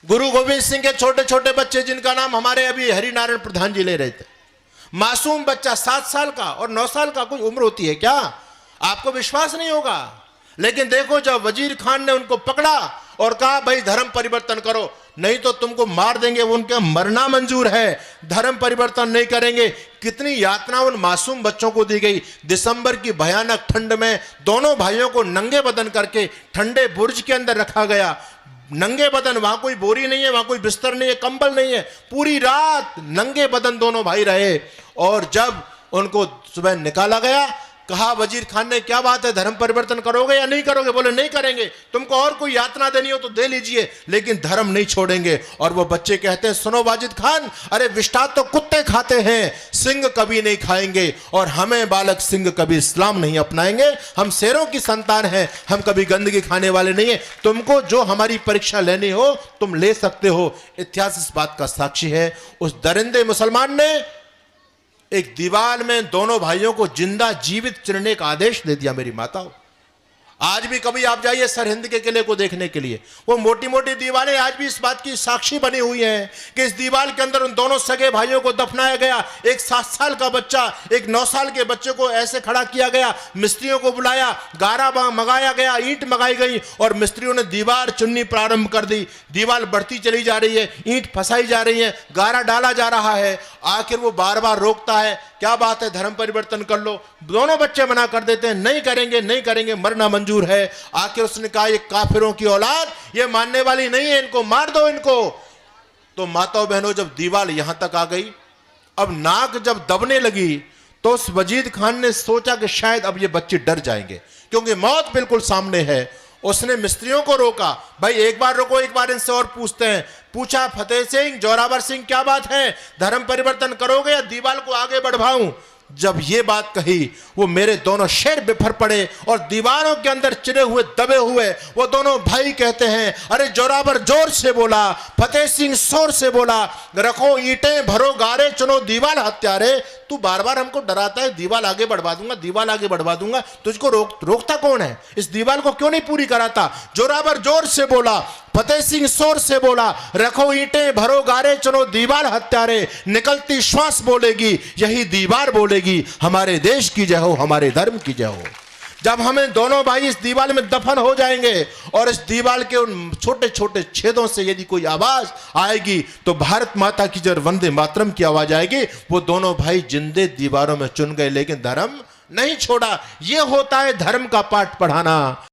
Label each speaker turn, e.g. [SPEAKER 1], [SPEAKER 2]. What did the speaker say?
[SPEAKER 1] गुरु गोविंद सिंह के छोटे छोटे बच्चे जिनका नाम हमारे अभी हरि नारायण प्रधान जी ले रहे थे, मासूम बच्चा 7 साल का और 9 साल का, कोई उम्र होती है क्या? आपको विश्वास नहीं होगा। लेकिन देखो जब वजीर खान ने उनको पकड़ा और कहा भाई धर्म परिवर्तन करो, नहीं तो तुमको मार देंगे, वो उनके मरना मंजूर है, धर्म परिवर्तन नहीं करेंगे। कितनी यातना उन मासूम बच्चों को दी गई। दिसंबर की भयानक ठंड में दोनों भाइयों को नंगे बदन करके ठंडे बुर्ज के अंदर रखा गया। नंगे बदन, वहां कोई बोरी नहीं है, वहां कोई बिस्तर नहीं है, कंबल नहीं है, पूरी रात नंगे बदन दोनों भाई रहे। और जब उनको सुबह निकाला गया, कहा वजीर खान ने क्या बात है, धर्म परिवर्तन करोगे या नहीं करोगे? बोले नहीं करेंगे, तुमको और कोई यातना देनी हो तो दे लीजिए, लेकिन धर्म नहीं छोड़ेंगे। और वो बच्चे कहते हैं सुनो वाजिद खान, अरे विष्ठा तो कुत्ते खाते हैं, सिंह कभी नहीं खाएंगे, और हमें बालक सिंह कभी इस्लाम नहीं अपनाएंगे। हम शेरों की संतान हैं, हम कभी गंदगी खाने वाले नहीं है। तुमको जो हमारी परीक्षा लेनी हो तुम ले सकते हो। इतिहास इस बात का साक्षी है। उस दरिंदे मुसलमान ने एक दीवार में दोनों भाइयों को जिंदा जीवित चुनने का आदेश दे दिया। मेरी माताओं, आज भी कभी आप जाइए सरहिंद के किले को देखने के लिए, वो मोटी मोटी दीवारें आज भी इस बात की साक्षी बनी हुई हैं कि इस दीवार के अंदर उन दोनों सगे भाइयों को दफनाया गया। एक 7 साल का बच्चा, एक 9 साल के बच्चे को ऐसे खड़ा किया गया, मिस्त्रियों को बुलाया, गारा मंगाया गया, ईंट मंगाई गई और मिस्त्रियों ने दीवार चुननी प्रारंभ कर दी। दीवार बढ़ती चली जा रही है, ईंट फंसाई जा रही है, गारा डाला जा रहा है। आखिर वो बार बार रोकता है, क्या बात है धर्म परिवर्तन कर लो। दोनों बच्चे मना कर देते हैं, नहीं करेंगे नहीं करेंगे, मरना मंजूर है। आखिर उसने कहा ये काफिरों की औलाद, ये मानने वाली नहीं है, इनको मार दो इनको। तो माताओं बहनों, जब दीवार यहां तक आ गई, अब नाक जब दबने लगी, तो उस वजीद खान ने सोचा कि शायद अब ये बच्चे डर जाएंगे क्योंकि मौत बिल्कुल सामने है। उसने मिस्त्रियों को रोका, भाई एक बार रोको, एक बार इनसे और पूछते हैं। पूछा फतेह सिंह, जोरावर सिंह, क्या बात है, धर्म परिवर्तन करोगे या दीवार को आगे बढ़वाऊं? जब ये बात कही, वो मेरे दोनों शेर बिफर पड़े और दीवारों के अंदर चिरे हुए दबे हुए वो दोनों भाई कहते हैं, अरे जोरावर जोर से बोला, फतेह सिंह जोर से बोला, रखो ईंटें भरो गारे चुनो दीवार हत्यारे। तू बार बार हमको डराता है, दीवार आगे बढ़वा दूंगा, दीवार आगे बढ़वा दूंगा, तुझको रोकता कौन है? इस दीवार को क्यों नहीं पूरी कराता? जोरावर जोर से बोला, फतेह सिंह जोर से बोला, रखो ईंटें भरो गारे चुनो दीवार हत्यारे। निकलती श्वास बोलेगी यही दीवार बोलेगी, हमारे देश की जय हो, हमारे धर्म की जय हो। जब हमें दोनों भाई इस दीवार में दफन हो जाएंगे और इस दीवार के उन छोटे छोटे छेदों से यदि कोई आवाज आएगी तो भारत माता की जो वंदे मातरम की आवाज आएगी। वो दोनों भाई जिंदे दीवारों में चुन गए, लेकिन धर्म नहीं छोड़ा। ये होता है धर्म का पाठ पढ़ाना।